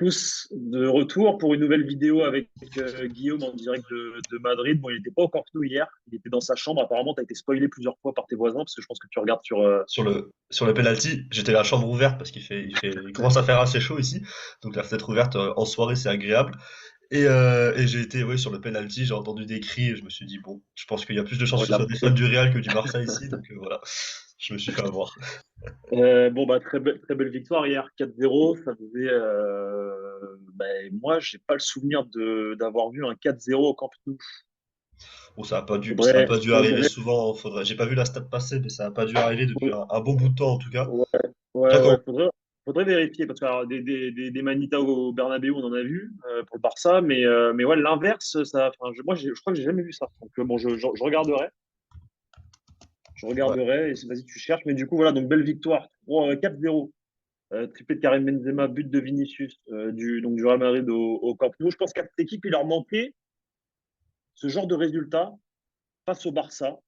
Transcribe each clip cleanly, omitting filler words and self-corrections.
tous de retour pour une nouvelle vidéo avec Guillaume en direct de Madrid. Bon, il n'était pas au Camp Nou hier, il était dans sa chambre. Apparemment, tu as été spoilé plusieurs fois par tes voisins parce que je pense que tu regardes sur. Sur le penalty, j'étais la chambre ouverte parce il commence à faire assez chaud ici, donc la fenêtre ouverte en soirée c'est agréable. Et j'ai été ouais, sur le penalty, j'ai entendu des cris et je me suis dit bon, je pense qu'il y a plus de chances Ouais, que ce soit des fans du Real que du Barça ici, donc voilà, je me suis fait avoir. bon, bah, très belle victoire hier, 4-0. Ça faisait. Moi, j'ai pas le souvenir d'avoir vu un 4-0 au Camp Nou. Bon, ça a pas dû arriver Faudrait, souvent, j'ai pas vu la stat passer, mais ça a pas dû arriver depuis un bon bout de temps en tout cas. ouais, Toi, ouais, faudrait vérifier parce que alors, des Manitas au Bernabéu, on en a vu pour le Barça, mais ouais, l'inverse, moi, je crois que j'ai jamais vu ça. Donc, bon, je regarderai. Je ouais. regarderai, et vas-y, tu cherches. Mais du coup, voilà, donc belle victoire. 4-0. Triplé de Karim Benzema, but de Vinicius, du Real Madrid au Camp Nou. Je pense qu'à cette équipe, il leur manquait ce genre de résultat face au Barça.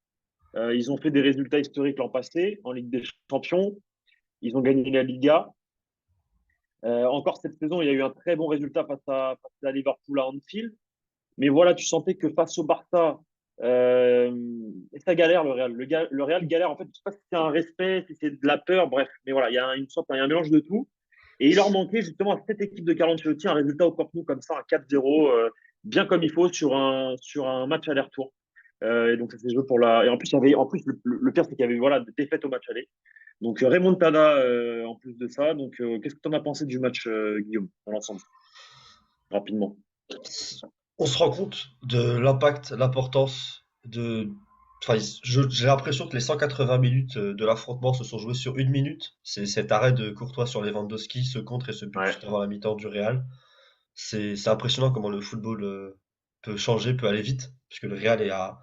Ils ont fait des résultats historiques l'an passé en Ligue des Champions. Ils ont gagné la Liga. Encore cette saison, il y a eu un très bon résultat face à Liverpool à Anfield. Mais voilà, tu sentais que face au Barça, euh, et ça galère le Real. Le Real galère. En fait, je ne sais pas si c'est un respect, si c'est de la peur, bref. Mais voilà, il y a un mélange de tout. Et il leur manquait justement à cette équipe de Carlo Ancelotti un résultat au Camp Nou comme ça, un 4-0, bien comme il faut sur un match aller-retour. Et donc ça s'est joué pour la. Et en plus, le pire, c'est qu'il y avait voilà, des défaites au match aller. Donc remontada en plus de ça. Donc qu'est-ce que tu en as pensé du match, Guillaume, dans l'ensemble, rapidement? On se rend compte de l'impact, l'importance de. Enfin, j'ai l'impression que les 180 minutes de l'affrontement se sont jouées sur une minute. C'est cet arrêt de Courtois sur Lewandowski, ce contre et ce but Ouais. juste avant la mi-temps du Real. C'est impressionnant comment le football peut changer, peut aller vite, puisque le Real est à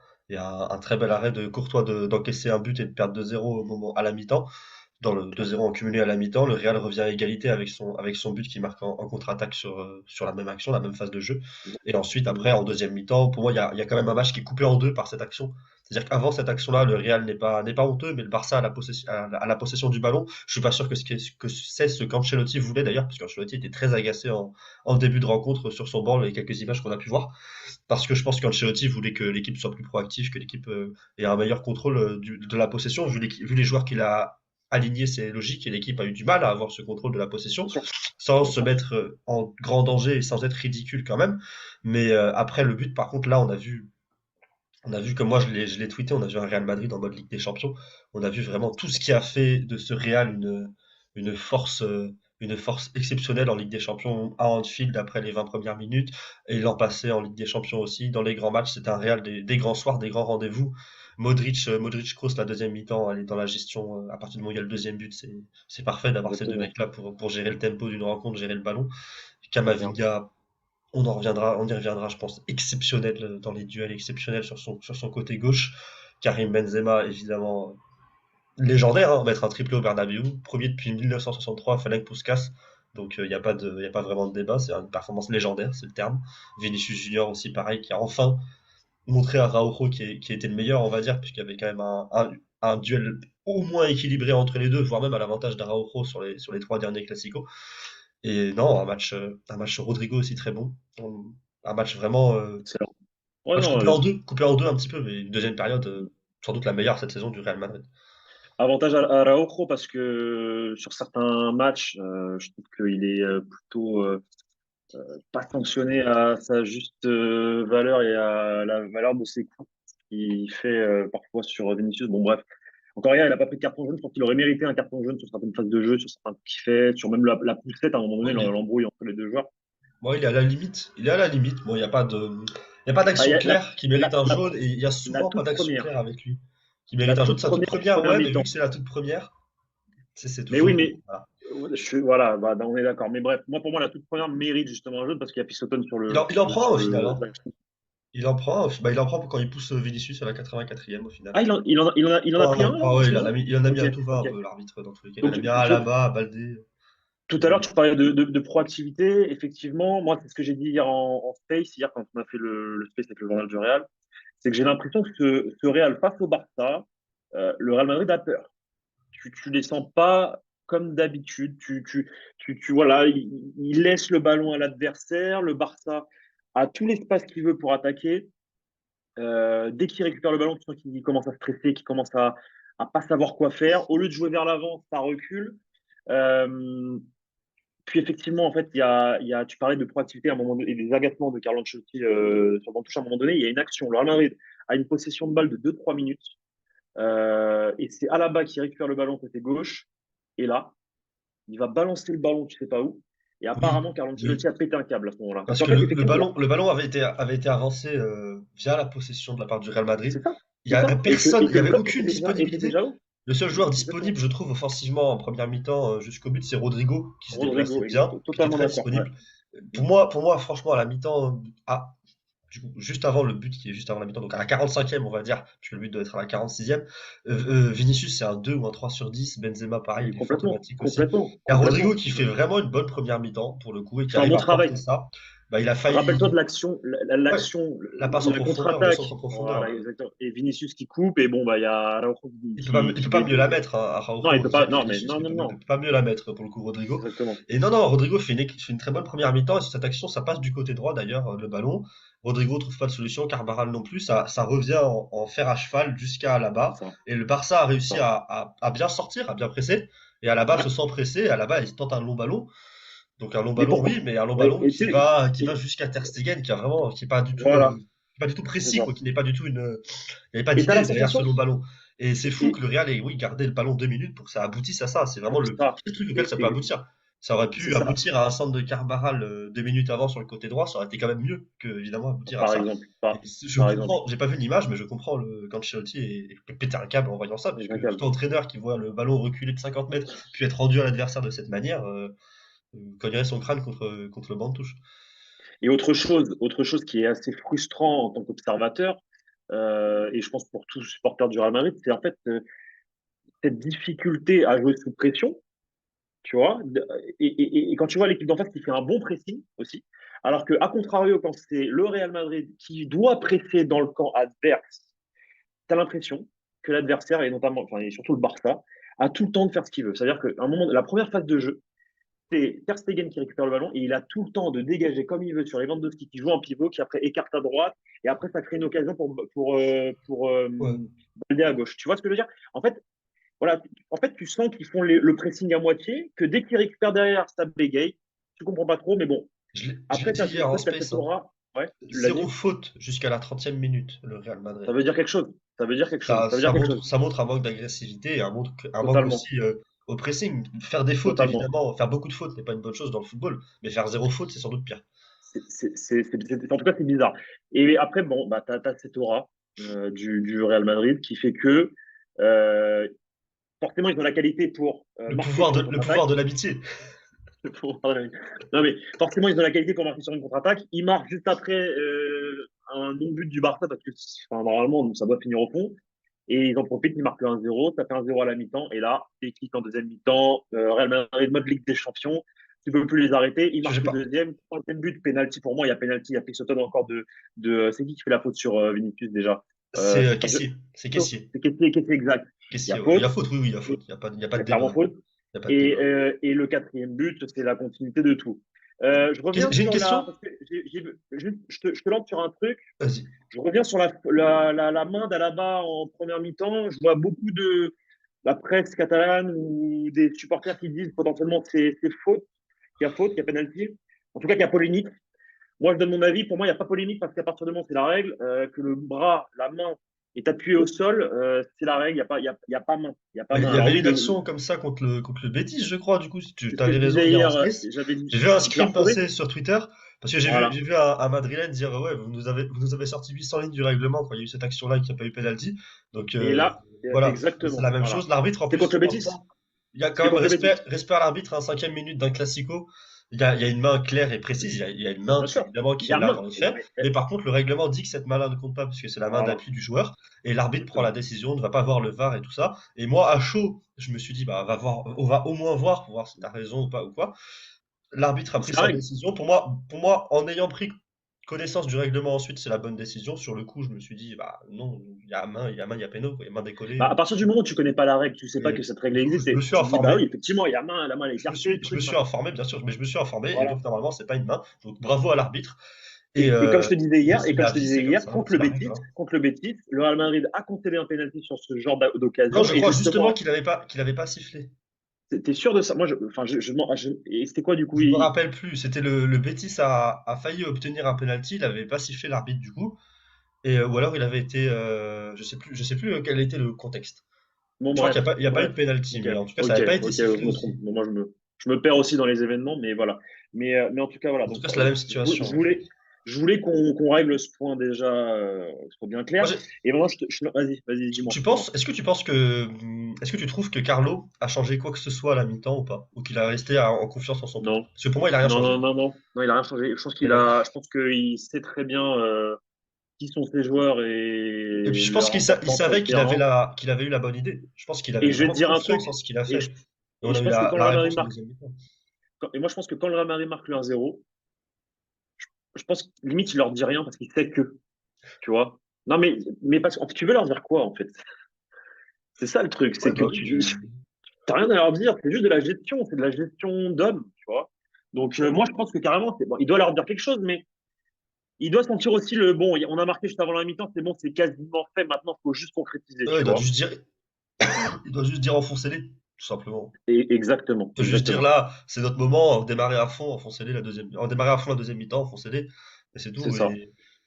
un très bel arrêt de Courtois d'encaisser un but et de perdre 2-0 à la mi-temps. Dans le 2-0 en cumulé à la mi-temps, le Real revient à égalité avec son but qui marque en contre-attaque sur la même action, la même phase de jeu. Et ensuite, après, en deuxième mi-temps, pour moi, il y a quand même un match qui est coupé en deux par cette action. C'est-à-dire qu'avant cette action-là, le Real n'est pas honteux, mais le Barça a la possession du ballon. Je suis pas sûr que c'est ce qu'Ancelotti voulait d'ailleurs, parce qu'Ancelotti était très agacé en début de rencontre sur son banc, les quelques images qu'on a pu voir. Parce que je pense qu'Ancelotti voulait que l'équipe soit plus proactive, que l'équipe ait un meilleur contrôle de la possession. Vu les joueurs qu'il a alignés, c'est logique, et l'équipe a eu du mal à avoir ce contrôle de la possession, Bien sûr, sans bien se sûr. mettre en grand danger et sans être ridicule quand même. Mais après le but, par contre, là, on a vu comme moi je l'ai tweeté, on a vu un Real Madrid en mode Ligue des Champions. On a vu vraiment tout ce qui a fait de ce Real une force, une force exceptionnelle en Ligue des Champions à Anfield après les 20 premières minutes et l'an passé en Ligue des Champions aussi. Dans les grands matchs, c'était un Real des grands soirs, des grands rendez-vous. Modric Kroos, la deuxième mi-temps, elle est dans la gestion. À partir du moment où il y a le deuxième but, c'est parfait d'avoir ces deux Exactement. mecs-là pour gérer le tempo d'une rencontre, gérer le ballon. C'est clair. Camavinga, on y reviendra, je pense, exceptionnel dans les duels, exceptionnel sur son côté gauche. Karim Benzema, évidemment, légendaire, hein, mettre un triplé au Bernabéu, premier depuis 1963, Ferenc Puskás. Donc il n'y a pas vraiment de débat, c'est une performance légendaire, c'est le terme. Vinicius Junior aussi, pareil, qui a enfin montré à Araujo qui était le meilleur, on va dire, puisqu'il y avait quand même un duel au moins équilibré entre les deux, voire même à l'avantage d'Araujo sur les trois derniers classicos. Et non, un match Rodrigo aussi très bon. Un match vraiment, Excellent. Ouais, match non, coupé en deux un petit peu, mais une deuxième période, sans doute la meilleure cette saison du Real Madrid. avantage à Araujo parce que sur certains matchs, je trouve qu'il est plutôt pas sanctionné à sa juste valeur et à la valeur de ses coups qu'il fait parfois sur Vinicius. Bon, bref. Encore hier, il n'a pas pris de carton jaune. Je pense qu'il aurait mérité un carton jaune sur certaines phases de jeu, sur certains coups qu'il fait, sur même la poussette à un moment donné, Oui, mais l'embrouille entre les deux joueurs. bon, il est à la limite. Il est à la limite. Bon, il y a pas Ah, il y d'action a claire qui mérite un jaune et il y a la souvent pas toute d'action première. claire avec lui qui La mérite un jaune. toute Sa toute première, première ouais, mais vu mi-temps. que c'est la toute première, c'est Mais oui, toujours. mais Voilà. voilà, bah, on est d'accord. Mais bref, moi, pour moi, la toute première mérite justement un jaune parce qu'il y a Pisotone sur Il en prend un sur au final, le. hein. Il en prend quand il pousse Vinicius à la 84e au final. Ah, il en a Non, pris un, non, là, ah au ouais, il en final? a mis, il en a mis Ok, à tout va ok. un peu l'arbitre dans tous les cas. Il en Donc, a mis un à Alaba, à Baldé. tout Il à en a l'heure, mis. tu parlais de proactivité. Effectivement, moi, c'est ce que j'ai dit hier en Space, hier, quand on a fait le Space avec le journal du Real. C'est que j'ai l'impression que ce Real face au Barça, le Real Madrid a peur. Tu les sens pas. comme d'habitude. Voilà, il laisse le ballon à l'adversaire. Le Barça a tout l'espace qu'il veut pour attaquer. Dès qu'il récupère le ballon, tu sens qu'il commence à stresser, qu'il commence à pas savoir quoi faire. Au lieu de jouer vers l'avant, ça recule. Euh, Puis effectivement, en fait, tu parlais de proactivité à un moment donné, et des agacements de Carlo Ancelotti sur le banc de touche. À un moment donné, il y a une action. Le Real Madrid a une possession de balle de 2-3 minutes. Et c'est Alaba qui récupère le ballon côté gauche. Et là, il va balancer le ballon, tu sais pas où. Et Oui, apparemment, Carlo oui. Ancelotti a pété un câble à ce moment-là. Parce Parce qu'en que fait, effectivement, le ballon avait été avancé via la possession de la part du Real Madrid. c'est ça. Il y C'est a ça. personne, il y Le avait bloc aucune était disponibilité. déjà où? Le seul joueur Exactement. disponible, je trouve, offensivement en première mi-temps jusqu'au but, c'est Rodrigo qui se déplaçait Rodrigo, bien, qui était totalement très d'accord. Ouais. disponible. Mm. Pour moi, franchement, à la mi-temps, du coup, juste avant le but qui est juste avant la mi-temps, donc à la 45e, on va dire, puisque le but doit être à la 46e, Vinicius, c'est un 2 ou un 3/10. Benzema, pareil, Mais il est complètement, fantomatique aussi. complètement, Il y a Rodrigo complètement. qui fait vraiment une bonne première mi-temps, pour le coup, et Il qui fait un arrive bon à porter travail. ça. Bah, il a Rappelle-toi failli, de l'action, ouais, l'action, la passe en la profondeur, le contre-attaque. centre en profondeur. Voilà, exactement. Et Vinicius qui coupe, et bon, bah, il y a Araujo Il peut qui pas lui. mieux la mettre, hein, Non, il Araujo, peut pas. Non, mais Vinicius, non, non, il non. peut pas mieux la mettre, pour le coup, Rodrigo. Exactement. Et non, non, Rodrigo fait une très bonne première mi-temps, et sur cette action, ça passe du côté droit, d'ailleurs, le ballon. Rodrigo trouve pas de solution, Carvajal non plus, ça revient en fer à cheval jusqu'à C'est Alaba. ça. Et le Barça a C'est réussi ça. à bien sortir, à bien presser. Et Alaba se Ouais. sent pressé, et Alaba, il tente un long ballon. Donc un long Mais ballon, pourquoi? oui, mais un long Ouais, ballon et tu sais, qui va jusqu'à Ter Stegen, qui a vraiment, voilà, qui est pas du tout c'est précis, ça. quoi, qui n'est pas du tout une, il n'y avait pas Et t'as la d'idée derrière ce sensation. long ballon. Et c'est fou que Et, le Real ait, oui, gardé le ballon 2 minutes pour que ça aboutisse à ça. C'est vraiment le ça. pire truc auquel Et, ça peut aboutir. Ça aurait c'est pu ça, aboutir à un centre de Carvajal 2 minutes avant sur le côté droit, ça aurait été quand même mieux que, évidemment, aboutir à par ça. exemple. Et je Par exemple. comprends, j'ai pas vu l'image, mais je comprends qu'Ancelotti ait pété un câble en voyant ça, C'est puisque impeccable. tout entraîneur qui voit le ballon reculer de 50 mètres, puis être rendu à l'adversaire de cette manière, cognerait son crâne contre le banc de touche. Et autre chose qui est assez frustrant en tant qu'observateur, et je pense pour tous les supporters du Real Madrid, c'est en fait cette difficulté à jouer sous pression, tu vois. Et quand tu vois l'équipe d'en face qui fait un bon pressing aussi, alors que, à contrario, quand c'est le Real Madrid qui doit presser dans le camp adverse, tu as l'impression que l'adversaire, et notamment, enfin, et surtout le Barça, a tout le temps de faire ce qu'il veut. C'est-à-dire qu'à un moment, la première phase de jeu, c'est Ter Stegen qui récupère le ballon et il a tout le temps de dégager comme il veut sur Lewandowski qui joue en pivot, qui après écarte à droite et après ça crée une occasion pour Ouais. Balde à gauche. Tu vois ce que je veux dire? En fait, voilà, en fait, tu sens qu'ils font le pressing à moitié, que dès qu'ils récupèrent derrière, ça bégaye. Tu comprends pas trop, mais bon. Je l'ai Après, dit hier en t'as cette space, hein. aura. Ouais, tu l'as Zéro dit. faute jusqu'à la 30e minute, le Real Ça Madrid. veut dire quelque chose. Ça veut dire quelque chose. Ça veut dire quelque chose. Ça montre un manque d'agressivité et un manque Totalement. aussi au pressing. Faire des fautes, Totalement. évidemment, faire beaucoup de fautes n'est pas une bonne chose dans le football, mais faire zéro faute, c'est sans doute pire. En tout cas, c'est bizarre. Et après, bon, bah, tu as cette aura du Real Madrid qui fait que euh, forcément, ils ont la qualité pour marquer sur une Le contre-attaque. pouvoir de l'amitié. Non, mais forcément, ils ont la qualité pour marquer sur une contre-attaque. Ils marquent juste après un non-but du Barça parce que enfin, normalement, ça doit finir au fond. Et ils en profitent, ils marquent le 1-0. Ça fait 1-0 à la mi-temps. Et là, équipe en deuxième mi-temps. Real Madrid, mode Ligue des Champions. Tu peux plus les arrêter. Ils Je sais marquent le pas. deuxième. Troisième but, penalty pour moi. Il y a penalty. Il y a Pixoton encore c'est qui fait la faute sur Vinicius déjà? C'est C'est pas Caissier. C'est Caissier. c'est Kessié exact. Il y a Caissier, ouais. Il y faute. a faute, oui, oui, il y a Et faute. Il y a pas il y de a clairement débat. faute. Il y a pas de débat. Et le quatrième but, c'est la continuité de tout. Je reviens J'ai une sur la. question? Parce que je te lance sur un truc. Vas-y. Je reviens sur la main d'Alaba en première mi-temps. Je vois beaucoup de la presse catalane ou des supporters qui disent potentiellement que c'est faute, qu'il y a penalty. En tout cas, qu'il y a polémique. Moi, je donne mon avis. Pour moi, il n'y a pas polémique parce qu'à partir du moment où c'est la règle, que le bras, la main est appuyé au sol, c'est la règle. Il y a pas main. Il y a pas Il main. y Alors avait oui, une action comme ça contre le Betis, je crois, du coup, si tu c'est ce que avais je raison disais hier en hier. space. J'avais dit, J'ai vu un je l'ai screen retrouvé. passer sur Twitter, parce que Voilà. j'ai vu un Madrilène dire, ouais, vous nous avez sorti 800 lignes du règlement quand il y a eu cette action-là qui n'a pas eu penalty. Donc Et là, voilà, c'est la exactement. même Voilà. chose. L'arbitre, en C'était plus, contre le Betis. franchement, il y a quand C'était même contre le Betis. respect à l'arbitre, hein, 5e minute d'un classico. Il y a une main claire et précise, il y a une main Bien sûr. évidemment Il qui y est a là main. dans les Non, faits, mais, mais par contre le règlement dit que cette main-là ne compte pas puisque c'est la main voilà. d'appui du joueur et l'arbitre prend la Exactement. décision, ne va pas voir le VAR et tout ça. Et moi à chaud, je me suis dit bah on va au moins voir pour voir si t'as raison ou pas ou quoi. L'arbitre a Mais c'est pris la sa règle. décision. Pour moi, en ayant pris connaissance du règlement ensuite, c'est la bonne décision. Sur le coup, je me suis dit, bah non, il y a péno, quoi, il y a main décollée. Bah, à partir du moment où tu connais pas la règle, tu sais pas Et que cette règle du coup, existe, je me et suis tu te dis, bah informé. oui, effectivement, il y a main, la main elle est écartée, Je me truc, suis machin. informé, bien sûr, mais je me suis informé, et Voilà. donc normalement, c'est pas une main. Donc bravo à l'arbitre. Et, Et comme je te disais hier, il a avisé comme ça, contre c'est la règle, hein. Le Betis, le Real Madrid a concédé un penalty sur ce genre Non, d'occasion, je et crois justement justement, qu'il avait pas sifflé. t'es sûr de ça? Moi, et c'était quoi du coup? Je me rappelle plus. C'était le Betis a failli obtenir un penalty. Il avait pas sifflé l'arbitre du coup. Et ou alors il avait été, je sais plus quel était le contexte. Bon, Je crois qu'il bref, n'y a pas, il y a pas eu bref. de penalty, Ok, mais en tout cas, ça ok, n'avait pas été ok, je sifflé me aussi. trompe. Bon, je me perds aussi dans les événements, mais voilà. Mais en tout cas, voilà. En tout Donc, cas, c'est la même situation. je voulais qu'on règle ce point déjà, que ce soit bien Moi, clair. Et maintenant, vas-y, dis-moi, dis-moi. est-ce que tu penses que, est-ce que tu trouves que Carlo a changé quoi que ce soit à la mi-temps ou pas? Ou qu'il a resté en confiance en son plan? Non, Parce que pour moi, il a rien changé. non, il a rien changé. Et, Je pense qu'il sait très bien qui sont ses joueurs et puis, et je pense leur il importance sur le savait terrain. qu'il avait eu la bonne idée. Je pense qu'il avait Et je vais te vraiment dire un truc, confiance en ce qu'il a et fait. je, Et et on a je eu pense que quand le la Real Madrid réponse en marque, deuxième mi-temps. et moi je pense que quand le Real Madrid marque le 1-0, je pense que limite il leur dit rien parce qu'il sait que, tu vois. Non mais parce que tu veux leur dire quoi en fait? C'est ça le truc, Ouais, c'est que bah oui. tu t'as rien à leur dire, c'est juste de la gestion, c'est de la gestion d'hommes, tu vois. Donc moi je pense que carrément, bon, il doit leur dire quelque chose, mais il doit sentir aussi le bon, on a marqué juste avant la mi-temps, c'est bon, c'est quasiment fait, maintenant il faut juste concrétiser, Ouais, tu vois. il doit juste dire enfoncez-les, tout simplement. Et exactement, Il doit juste dire exactement. là, c'est notre moment, démarrer à fond, enfoncez-les la deuxième, démarrer à fond la deuxième mi-temps, enfoncez-les, et c'est C'est tout. ça.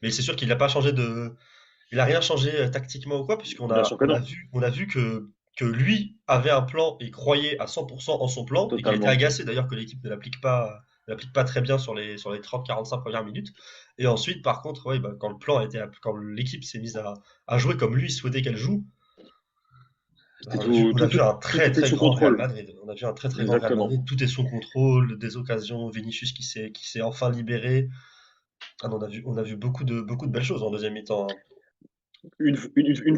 Mais c'est sûr qu'il n'a pas changé il a rien changé tactiquement ou quoi, Bien sûr que non. on a vu que lui avait un plan et croyait à 100% en son plan, et qu'il était Totalement. agacé d'ailleurs que l'équipe ne l'applique pas très bien sur les 30-45 premières minutes. Et ensuite, par contre, ouais, bah, quand l'équipe s'est mise à jouer comme lui souhaitait qu'elle joue, bah, C'était tout, on a vu un tout très était très sous grand Real contrôle. Madrid. On a vu un très très grand Real Exactement. Madrid. Tout est sous contrôle, des occasions, Vinicius qui s'est enfin libéré. Ah, non, on a vu beaucoup de belles choses en deuxième mi-temps, hein. Une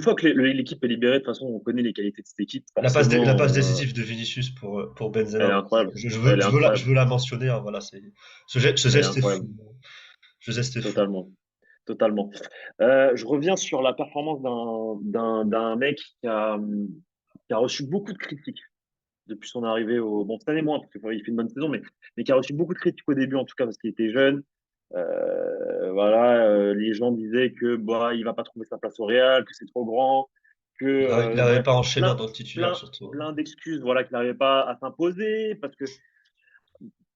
fois que l'équipe est libérée, de toute façon, on connaît les qualités de cette équipe. La passe Forcément, décisive de Vinicius pour elle est Benzema. incroyable. Elle est Je incroyable. veux la mentionner, hein, voilà, ce Elle est geste est fou. incroyable. Ce geste est fou. Totalement. Totalement. Je reviens sur la performance d'un mec qui a reçu beaucoup de critiques depuis son arrivée au. Bon, cette année moins, parce qu'il fait une bonne saison, mais qui a reçu beaucoup de critiques au début, en tout cas, parce qu'il était jeune. Voilà, les gens disaient que bah, il va pas trouver sa place au Real, que c'est trop grand, que Il n'arrivait bref, pas à enchaîner en plein, tant que titulaire, surtout, hein. plein d'excuses, voilà, qu'il n'arrivait pas à s'imposer, parce que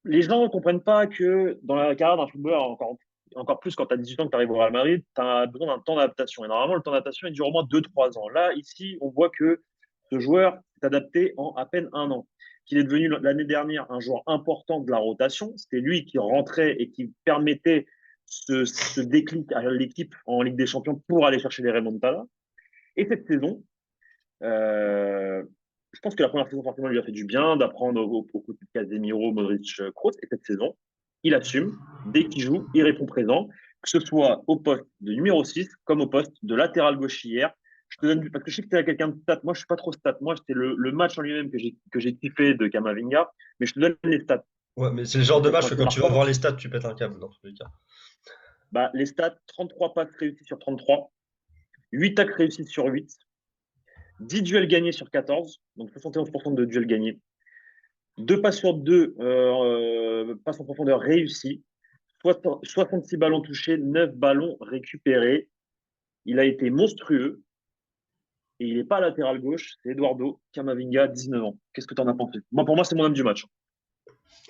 les gens ne comprennent pas que dans la carrière d'un footballeur, encore plus quand tu as 18 ans que tu arrives au Real Madrid, tu as besoin d'un temps d'adaptation. Et normalement, le temps d'adaptation, il dure au moins 2-3 ans. Là, ici, on voit que ce joueur s'est adapté en à peine un an. Qu'il est devenu l'année dernière un joueur important de la rotation. C'était lui qui rentrait et qui permettait ce déclic à l'équipe en Ligue des Champions pour aller chercher les remontadas. Et cette saison, euh, je pense que la première saison, forcément, lui a fait du bien d'apprendre au côté de Casemiro, Modric, Kroos. Et cette saison, il assume. Dès qu'il joue, il répond présent, que ce soit au poste de numéro 6 comme au poste de latéral gauche hier. Je te donne, parce que je sais que tu es quelqu'un de stats. Moi, je suis pas trop stats. Moi, c'était le match en lui-même que j'ai kiffé de Kamavinga. Mais je te donne les stats. Ouais, mais c'est le genre Parce de qu'elles sont match que assez quand tu vas voir marquantes. les stats, tu pètes un câble dans tous les cas. Bah, les stats, 33 passes réussies sur 33, 8 tacles réussis sur 8, 10 duels gagnés sur 14, donc 71% de duels gagnés. 2 passes sur 2 passes en profondeur réussies. 66 ballons touchés, 9 ballons récupérés. Il a été monstrueux. Et il n'est pas latéral gauche, c'est Eduardo Camavinga, 19 ans. Qu'est-ce que tu en as pensé? Moi, pour moi, c'est mon homme du match.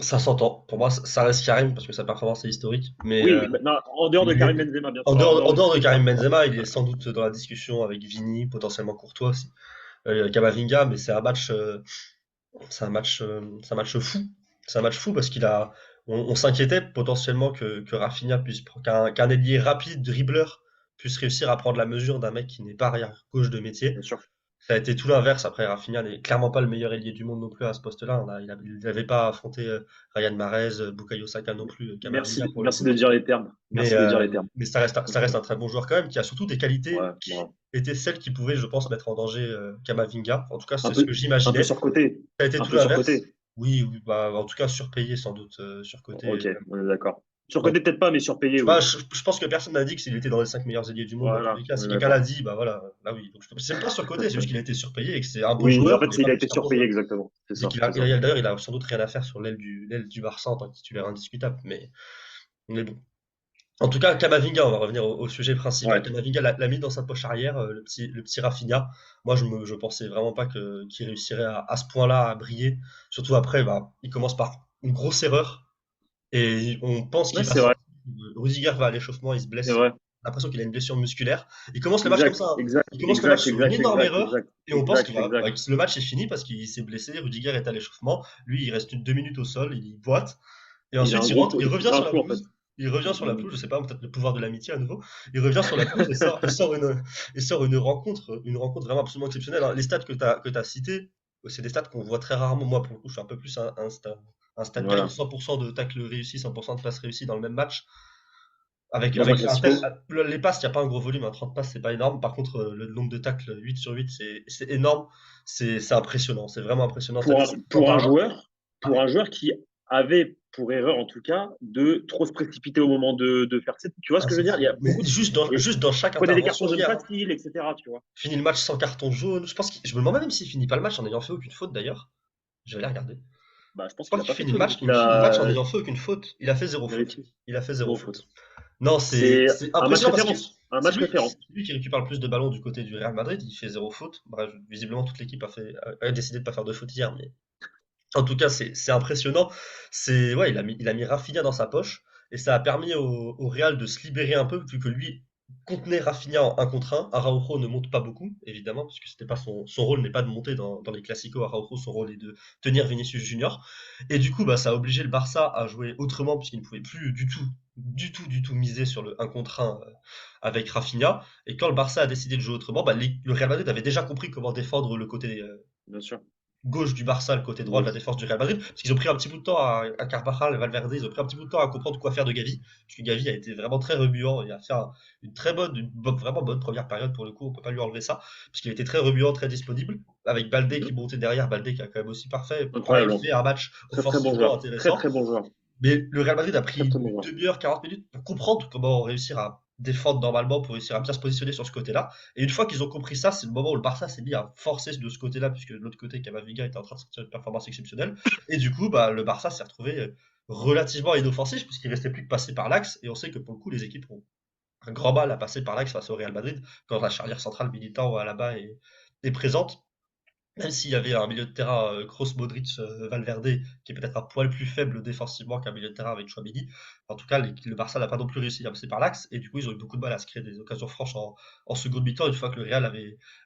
Ça s'entend. Pour moi, ça reste Karim parce que sa performance est historique. Mais Oui, non, en dehors de il Karim est, Benzema, bien sûr. En dehors en de tous dehors de ces stars. Karim Benzema, il est sans doute dans la discussion avec Vini, potentiellement Courtois aussi, Camavinga, mais c'est un match fou. C'est un match fou parce on s'inquiétait potentiellement que Rafinha qu'un ailier rapide, dribbleur, puisse réussir à prendre la mesure d'un mec qui n'est pas arrière gauche de métier. Bien sûr. Ça a été tout l'inverse. Après, Rafinha n'est clairement pas le meilleur ailier du monde non plus à ce poste-là. Il n'avait pas affronté Ryan Mahrez, Bukayo Saka non plus, Camavinga pour le Merci coup. de dire les termes. Merci de dire les termes. Mais ça reste un très bon joueur quand même, qui a surtout des qualités Ouais, qui bon. étaient celles qui pouvaient, je pense, mettre en danger Camavinga. En tout cas, Un c'est ce que peu, un peu j'imaginais. surcoté. Ça a été Un tout peu l'inverse. surcoté. Oui, oui, bah, en tout cas, surpayé sans doute, surcoté. Ok, on est d'accord. Bon, Surcoté peut-être pas, mais surpayé, je, sais pas, oui. je pense que personne n'a dit qu'il était dans les 5 meilleurs ailiers du monde dans tous les Voilà, cas. on Si est quelqu'un l'a d'accord. dit, bah voilà, là oui. Donc c'est même pas surcoté, c'est juste qu'il a été surpayé et que c'est un bon Oui, en joueur, fait, mais il pas a plus été qu'un bon surpayé, joueur. exactement. C'est C'est ça, qu'il c'est a, ça. d'ailleurs, il a sans doute rien à faire sur l'aile du Barça en tant que titulaire indiscutable, mais bon. En tout cas, Camavinga, on va revenir au sujet principal. Ouais. Camavinga l'a mis dans sa poche arrière, le petit Rafinha. Moi, je pensais vraiment pas qu'il réussirait à ce point-là à briller. Surtout après, bah, il commence par une grosse erreur et on pense Ouais, qu'il va c'est vrai. sortir. Rudiger va à l'échauffement, il se C'est blesse. On vrai. a l'impression qu'il a une blessure musculaire. Il commence le match comme Exact, ça, hein. exact, Il commence le match exact, sur une exact, énorme exact, erreur exact, et on pense exact, exact. que le match est fini parce qu'il s'est blessé. Rudiger est à l'échauffement. Lui, il reste 2 minutes au sol, il boite. Et Il a ensuite, un il gros rentre, coup, il revient il a sur un la coup, en fait. pelouse. Il revient sur la Mm, pelouse, je sais pas, peut-être le pouvoir de l'amitié à nouveau. Il revient sur la pelouse et sort une rencontre vraiment absolument exceptionnelle, hein. Les stats que tu as cités, c'est des stats qu'on voit très rarement. Moi, pour le coup, je suis un peu plus un stat guy, voilà. 100% de tacles réussis, 100% de passes réussies dans le même match. Avec, Dans un avec un tel, classico. les passes, il n'y a pas un gros volume, 30 passes, c'est pas énorme. Par contre, le nombre de tacles, 8 sur 8, c'est énorme. C'est impressionnant, c'est vraiment impressionnant. Tu as Pour des un, stats comme pour un Varane. joueur, pour un joueur qui avait pour erreur, en tout cas, de trop se précipiter au moment de faire cette. Tu vois ce Ah, que je veux c'est dire? Il y fou. a Mais beaucoup de. juste dans, Et juste dans chaque prenait des cartons intervention jaunes hier, hein. faciles, etc. Tu vois? Finit le match sans carton jaune. Je me demande même s'il finit pas le match en n'ayant fait aucune faute d'ailleurs. Je vais aller regarder. Je Bah, je pense qu'il crois a qu'il pas fait de finit le faute, match, vu qu'il il finit le match en a n'ayant fait aucune faute. Il a fait zéro faute. vérifié. Il a fait zéro Zéro faute. faute. Non, c'est C'est c'est un match impressionnant parce que référence. Un c'est match lui, référence. c'est lui qui récupère le plus de ballons du côté du Real Madrid. Il fait zéro faute. Bref, visiblement toute l'équipe a décidé de pas faire de faute hier, mais en tout cas, c'est impressionnant. Ouais, il a mis Rafinha dans sa poche et ça a permis au Real de se libérer un peu, vu que lui contenait Rafinha en 1 contre 1. Araujo ne monte pas beaucoup, évidemment, parce que c'était pas son rôle n'est pas de monter dans les classicos. Araujo, son rôle est de tenir Vinicius Junior. Et du coup, bah, ça a obligé le Barça à jouer autrement, puisqu'il ne pouvait plus du tout miser sur le 1 contre 1 avec Rafinha. Et quand le Barça a décidé de jouer autrement, bah, le Real Madrid avait déjà compris comment défendre le côté Bien sûr. gauche du Barça, le côté droit de la Gauche. défense du Real Madrid, parce qu'ils ont pris un petit bout de temps à Carvajal et Valverde, ils ont pris un petit bout de temps à comprendre quoi faire de Gavi, parce que Gavi a été vraiment très remuant et a fait vraiment bonne première période pour le coup, on peut pas lui enlever ça, parce qu'il était très remuant, très disponible, avec Balde qui Mhm. montait derrière, Balde qui a quand même aussi parfait, pareil, Incroyable, hein. fait un match Très très bon offensivement joueur. Très intéressant, très bon joueur. mais le Real Madrid a Très pris très bon une joueur. demi-heure, 40 minutes pour comprendre comment réussir à défendre normalement, pour réussir à bien se positionner sur ce côté-là. Et une fois qu'ils ont compris ça, c'est le moment où le Barça s'est mis à forcer de ce côté-là, puisque de l'autre côté, Camavinga était en train de sortir une performance exceptionnelle. Et du coup, bah, le Barça s'est retrouvé relativement inoffensif, puisqu'il restait plus que passer par l'axe. Et on sait que pour le coup, les équipes ont un grand mal à passer par l'axe face au Real Madrid, quand la charnière centrale Militant à là-bas est présente. Même s'il y avait un milieu de terrain, Kroos, Modric, Valverde, qui est peut-être un poil plus faible défensivement qu'un milieu de terrain avec Tchouaméni. En tout cas, le Barça n'a pas non plus réussi à passer par l'axe, et du coup, ils ont eu beaucoup de mal à se créer des occasions franches en seconde mi-temps, une fois que le Real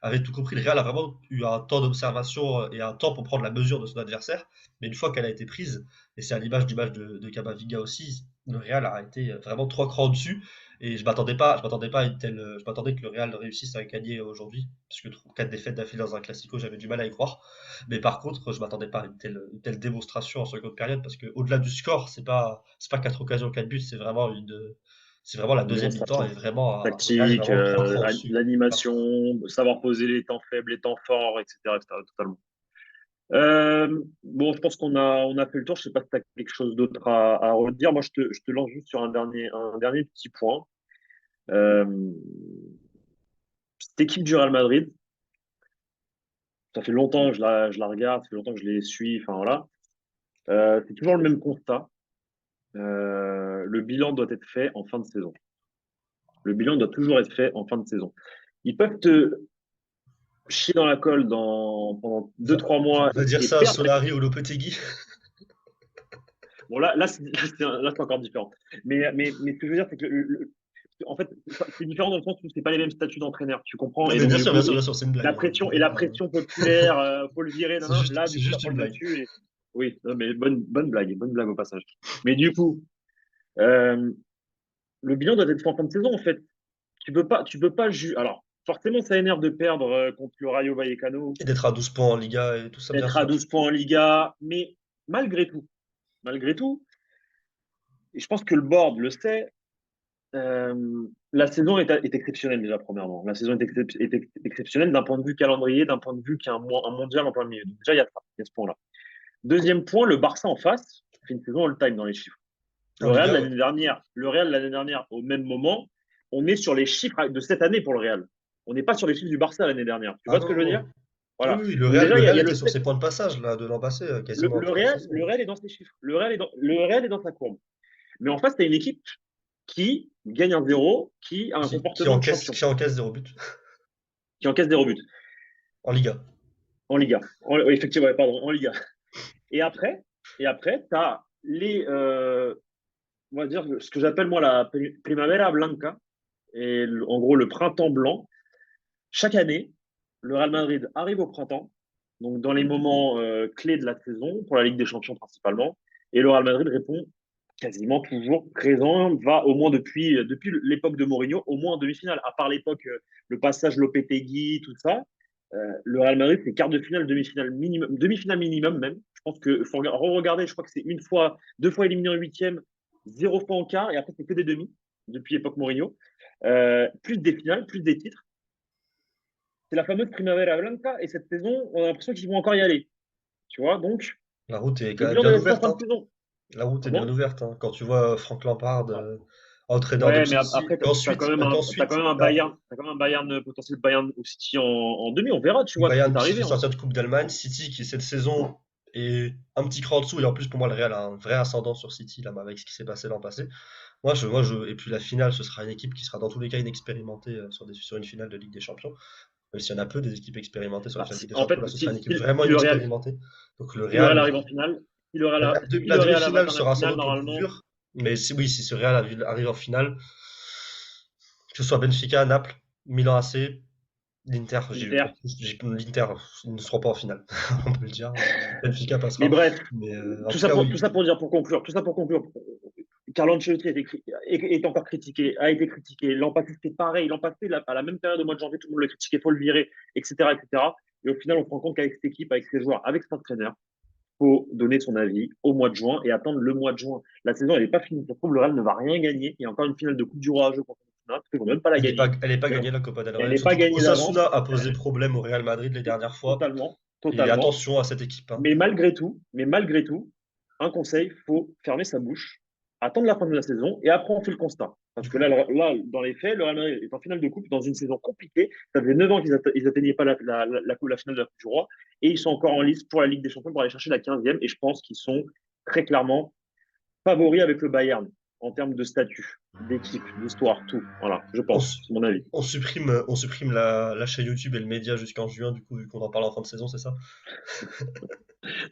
avait tout compris. Le Real a vraiment eu un temps d'observation et un temps pour prendre la mesure de son adversaire, mais une fois qu'elle a été prise, et c'est à l'image du match de Camavinga aussi, le Real a été vraiment 3 crans au-dessus, et je m'attendais pas à je m'attendais que le Real réussisse à gagner aujourd'hui, parce que 4 défaites d'affilée dans un classico, j'avais du mal à y croire. Mais par contre, je m'attendais pas à une telle démonstration en seconde période, parce que au-delà du score, c'est pas 4 occasions, 4 buts, c'est vraiment la deuxième mi-temps, Démonstration. et vraiment, le Real est Tactique, vraiment 3 crans au-dessus. l'animation, savoir poser les temps faibles, les temps forts, etc., etc., totalement. Bon, je pense qu'on a fait le tour. Je sais pas si tu as quelque chose d'autre à redire. Moi, je te lance juste sur un dernier petit point. Euh, Cette équipe du Real Madrid, ça fait longtemps que je la regarde, ça fait longtemps que je les suis. Enfin, voilà. C'est toujours le même constat. Le bilan doit être fait en fin de saison. Le bilan doit toujours être fait en fin de saison. Ils peuvent te chier dans la colle pendant deux Va, trois mois va dire et ça à perdre. Solari ou Lopetegui. Bon, là, c'est encore différent. Mais ce que je veux dire, c'est que en fait, c'est différent dans le sens où c'est pas les mêmes statuts d'entraîneur, tu comprends? Non, Et mais donc, bien du sûr, bien coup, sûr, bien sûr, c'est une blague, la hein. pression, et la pression populaire, faut le virer, C'est nan, juste, là, du c'est coup, ça juste prend une le blague. dessus. Oui, non, mais bonne blague au passage. Mais du coup, euh, le bilan doit être fait en fin de saison, en fait. Tu peux pas Alors, forcément, ça énerve de perdre contre le Rayo Vallecano, Et d'être à 12 points en Liga et tout ça, bien d'être à sûr. 12 points en Liga, mais malgré tout, et je pense que le board le sait. La saison est exceptionnelle déjà, premièrement. La saison est exceptionnelle d'un point de vue calendrier, d'un point de vue qu'il y a un mondial en plein milieu. Donc déjà, il y a ce point-là. Deuxième point, le Barça en face fait une saison all-time dans les chiffres. En Liga, ouais. Le Real l'année dernière, au même moment, on est sur les chiffres de cette année pour le Real. On n'est pas sur les chiffres du Barça l'année dernière. Tu Ah vois ce que non, je veux dire? non. Oui, Voilà. oui, Donc déjà, Le il Real y a était le sur fait, ses points de passage là, de l'an passé, quasiment toute la saison. Le Real est dans ses chiffres. Le Real est dans sa courbe. Mais en face, tu as une équipe qui gagne un zéro, qui a un comportement de champion, Qui encaisse 0 but qui encaisse des rebuts en Liga. en Liga. Effectivement, ouais, pardon, en Liga. Et après, tu as on va dire, ce que j'appelle moi la Primavera Blanca, et en gros le printemps blanc. Chaque année, le Real Madrid arrive au printemps, donc dans les moments clés de la saison, pour la Ligue des Champions principalement, et le Real Madrid répond quasiment toujours présent, va au moins depuis l'époque de Mourinho, au moins en demi-finale, à part l'époque, le passage Lopetegui, tout ça. Le Real Madrid, c'est quart de finale, demi-finale minimum même. Je pense que faut re-regarder, je crois que c'est une fois, deux fois éliminé en huitième, zéro fois en quart, et après c'est que des demi, depuis l'époque Mourinho. Plus des finales, plus des titres. C'est la fameuse Primavera Blanca, et cette saison, on a l'impression qu'ils vont encore y aller. Tu vois, donc, La route est quand le même bilan de bien l'espoir ouverte, fin de hein. saison. La route est bien Comment? ouverte, hein. Quand tu vois Frank Lampard, Ouais, entraîneur de ouais, mais Chelsea, après, t'as quand même un t'as Bayern, potentiel Bayern au City en demi. On verra, tu vois, tout Bayern peut qui arriver, fait hein. sortir de Coupe d'Allemagne, City qui cette saison est un petit cran en dessous, et en plus pour moi le Real a un vrai ascendant sur City là, avec ce qui s'est passé l'an passé. Et puis la finale, ce sera une équipe qui sera dans tous les cas inexpérimentée sur une finale de Ligue des Champions. Même s'il y en a peu des équipes expérimentées sur les Bah, finales de Ligue des en Champions, fait, là ce sera une équipe vraiment si le Real, inexpérimentée. Donc le si le Real Real, arrive en finale, si la le Real demi-finale atteint la sera sans finale, doute le plus normalement, dur, mais si ce Real arrive en finale, que ce soit Benfica, Naples, Milan AC, l'Inter, Inter. l'Inter ils ne seront pas en finale, on peut le dire. Benfica Mais passera. bref, Mais en tout cas, tout oui. ça pour dire, tout ça pour conclure. Carlo Ancelotti est encore critiqué, a été critiqué. L'an passé, c'était pareil. L'an passé, à la même période au mois de janvier, tout le monde le critiquait, il faut le virer, etc., etc. Et au final, on se rend compte qu'avec cette équipe, avec ses joueurs, avec cet entraîneur, il faut donner son avis au mois de juin et attendre le mois de juin. La saison, elle n'est pas finie. Ça se trouve, le Real ne va rien gagner. Il y a encore une finale de Coupe du Roi à jouer contre Osasuna, parce qu'ils ne vont même pas la gagner. Elle est pas gagnée la Copa del Elle Rey. n'est pas Surtout que gagnée d'avance, Osasuna a posé problème au Real Madrid les dernières fois. totalement, Et totalement. attention à cette équipe, hein. Mais malgré tout, un conseil, il faut fermer sa bouche, attendre la fin de la saison et après on fait le constat. Parce Du que coup, là, dans les faits, le Real Madrid est en finale de coupe dans une saison compliquée. Ça faisait 9 ans qu'ils n'atteignaient pas la finale de la Coupe du Roi et ils sont encore en lice pour la Ligue des Champions pour aller chercher la 15e. Et je pense qu'ils sont très clairement favoris avec le Bayern en termes de statut, d'équipe, d'histoire, tout. Voilà, je on, pense, su- c'est mon avis. on supprime la chaîne YouTube et le média jusqu'en juin, du coup, vu qu'on en parle en fin de saison, c'est ça?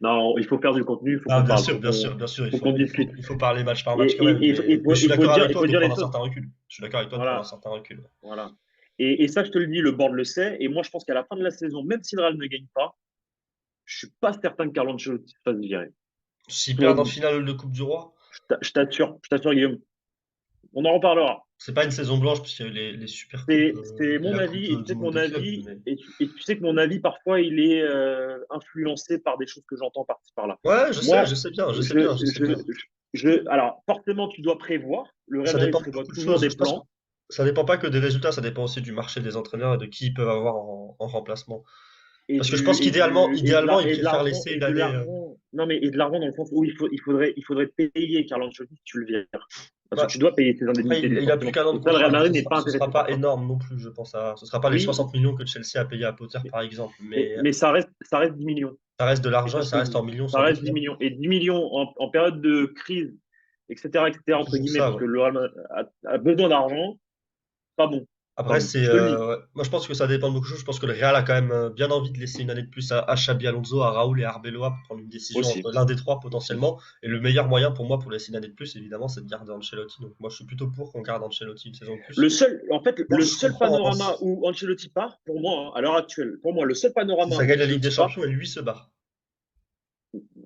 Non, il faut faire du contenu, il faut Ah, qu'on parle, bien sûr, faut qu'on discute. il faut parler match par match quand même, mais je suis Il faut d'accord avec il toi faut de dire les prendre un choses. certain recul. Je suis d'accord avec toi de prendre un Voilà, certain recul. voilà. Et ça, je te le dis, le board le sait. Et moi, je pense qu'à la fin de la saison, même si le Real ne gagne pas, je suis pas certain que Carlo Ancelotti se fasse virer. S'ils perdent en Pour, finale de Coupe du Roi, je t'assure, Guillaume. On en reparlera. c'est pas une saison blanche, puisqu'il y a eu les super coupes C'est et mon la avis, Coupe et tu du sais que monde mon des clubs, avis, mais et tu sais que mon avis, parfois, il est influencé par des choses que j'entends par-ci par-là. ouais, Moi, je sais bien. alors, forcément, tu dois prévoir. Le Real Ça Madrid dépend de prévoit beaucoup de toujours choses. des Je pense que plans. ça dépend pas que des résultats, ça dépend aussi du marché des entraîneurs et de qui ils peuvent avoir en remplacement. Parce que je pense idéalement, ils Et de préfèrent l'argent laisser une année. non mais et de l'argent dans le sens où il faudrait payer Carlo Ancelotti si tu le vires parce que Bah, tu dois payer tes après, indemnités de il a plus licenciement qu'un an de et ça le contrat, Real donc Madrid n'est pas ce sera intéressé par pas ça. énorme non plus, je pense. Ce sera pas les Oui, 60 millions que Chelsea a payé à Potter, mais, par exemple. Mais mais ça reste 10 millions ça reste de et l'argent ça et je ça te le reste en dis, millions ça sur reste 10 2 ans. millions et 10 millions en période de crise, etc., C'est entre toujours guillemets ça, parce ouais. que le Real Madrid a besoin d'argent, pas bon, pas Après, bon, je te le dis. ouais. Moi, je pense que ça dépend de beaucoup de choses. Je pense que le Real a quand même bien envie de laisser une année de plus à Xabi Alonso, à Raúl et à Arbeloa pour prendre une décision Aussi, entre l'un des trois aussi. potentiellement. Et le meilleur moyen pour moi pour laisser une année de plus, évidemment, c'est de garder Ancelotti. Donc moi, je suis plutôt pour qu'on garde Ancelotti une saison de plus. En fait, Donc le je seul comprends, hein, panorama où Ancelotti part, pour moi, hein, à l'heure actuelle, pour moi, le seul si panorama ça où gagne la Ligue des Ancelotti part, Champions et lui se barre.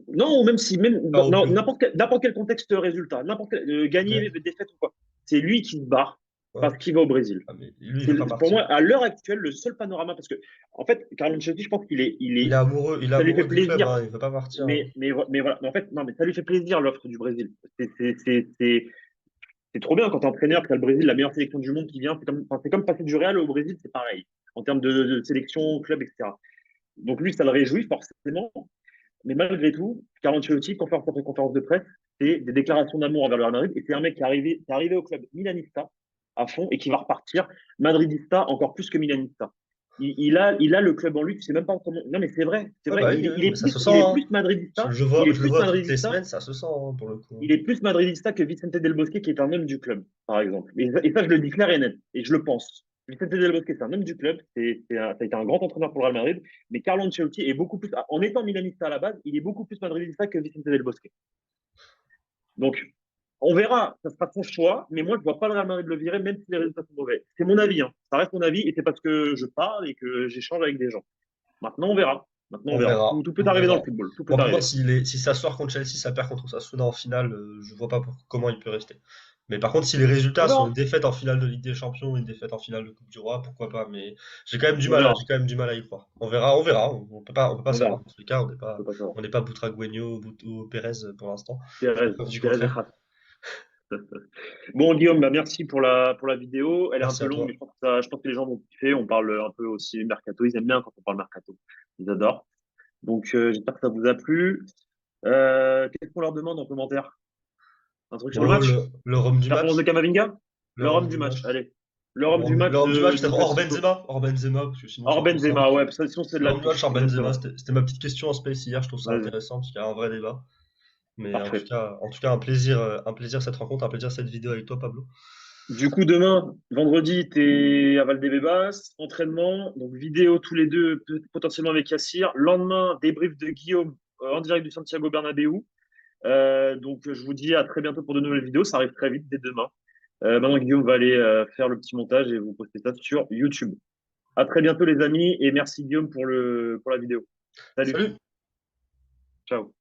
non, ou même si, même Pas au plus. n'importe quel contexte résultat, gagner, Ok. défaite ou quoi, c'est lui qui se barre Ouais. parce qu'il va au Brésil. Ah, mais lui, il veut pas Pour partir. moi, à l'heure actuelle, le seul panorama, parce que, en fait, Carlo Ancelotti, je pense Il est ça lui fait amoureux du club, plaisir, hein, il veut pas partir, hein. mais voilà, mais en fait, non, mais ça lui fait plaisir l'offre du Brésil. C'est trop bien quand t'es entraîneur, que t'as le Brésil, la meilleure sélection du monde qui vient. C'est comme passer du Real au Brésil, c'est pareil, en termes de sélection, club, etc. Donc lui, ça le réjouit forcément. Mais malgré tout, Carlo Ancelotti, conférence après conférence de presse, c'est des déclarations d'amour envers le Real Madrid. Et c'est un mec qui est arrivé au club milanista à fond et qui va repartir madridista encore plus que milanista. Il a le club en lui, tu sais même pas comment. Non, mais c'est vrai, c'est Ouais, vrai. bah oui, Il, oui, il est mais ça plus, se sent, il est hein. plus madridista. Je Il est le plus vois toutes les madridista. semaines, ça se sent, hein, pour le coup. Il est plus madridista que Vicente Del Bosque, qui est un homme du club, par exemple. Et ça, je le dis clair et net. Et je le pense. Vicente Del Bosque, c'est un homme du club. Ça a été un grand entraîneur pour le Real Madrid. Mais Carlo Ancelotti est beaucoup plus, en étant milanista à la base, il est beaucoup plus madridista que Vicente Del Bosque. Donc, on verra, ça sera son choix, mais moi, je ne vois pas le Real Madrid le virer, même si les résultats sont mauvais. C'est mon avis, hein. Ça reste mon avis, et c'est parce que je parle et que j'échange avec des gens. Maintenant, on verra. Maintenant, on On verra. verra, Tout peut on arriver dans verra. le football. Tout peut Moi, pour moi, arriver. si ça sort contre Chelsea, ça perd contre Osasuna en finale, je vois pas comment il peut rester. Mais par contre, si les résultats On sont verra. une défaite en finale de Ligue des Champions, une défaite en finale de Coupe du Roi, pourquoi pas. Mais On verra. j'ai quand même du mal à y croire. On verra, on verra. On peut pas On verra. savoir. Dans tous les cas, On peut pas savoir. on n'est pas Butragueño ou Pérez pour l'instant. Thérèse, Preuve du Thérèse contraire. Ejas. Bon, Guillaume, bah, merci pour la vidéo. Elle est un Merci peu à longue, toi. mais je pense que les gens vont kiffer. On parle un peu aussi mercato. Ils aiment bien quand on parle mercato. Ils adorent. Donc, j'espère que ça vous a plu. Qu'est-ce qu'on leur demande en commentaire? Un truc sur le Bon, match? le rhum du Performance de match. Kamavinga? Le Le rhum rhum du du match, match. allez. Le rhum du Le match rhum du match, du peut-être hors Classico. Benzema. Hors Benzema, parce que sinon c'est Hors un peu Benzema, simple. ouais, ça, sinon c'est de Le la rhum du match triche, hors Benzema, exactement. c'était ma petite question en space hier. Je trouve ça Vas-y, intéressant parce qu'il y a un vrai débat. Mais parfait. en tout cas, un plaisir cette rencontre, un plaisir cette vidéo avec toi, Pablo. Du coup, demain, vendredi, t'es à Valdebebas, entraînement, donc vidéo tous les deux, potentiellement avec Yassir. Lendemain, débrief de Guillaume en direct du Santiago Bernabéu. Donc, je vous dis à très bientôt pour de nouvelles vidéos. Ça arrive très vite, dès demain. Maintenant, Guillaume va aller faire le petit montage et vous poster ça sur YouTube. À très bientôt, les amis, et merci Guillaume pour la vidéo. Salut, Salut! ciao.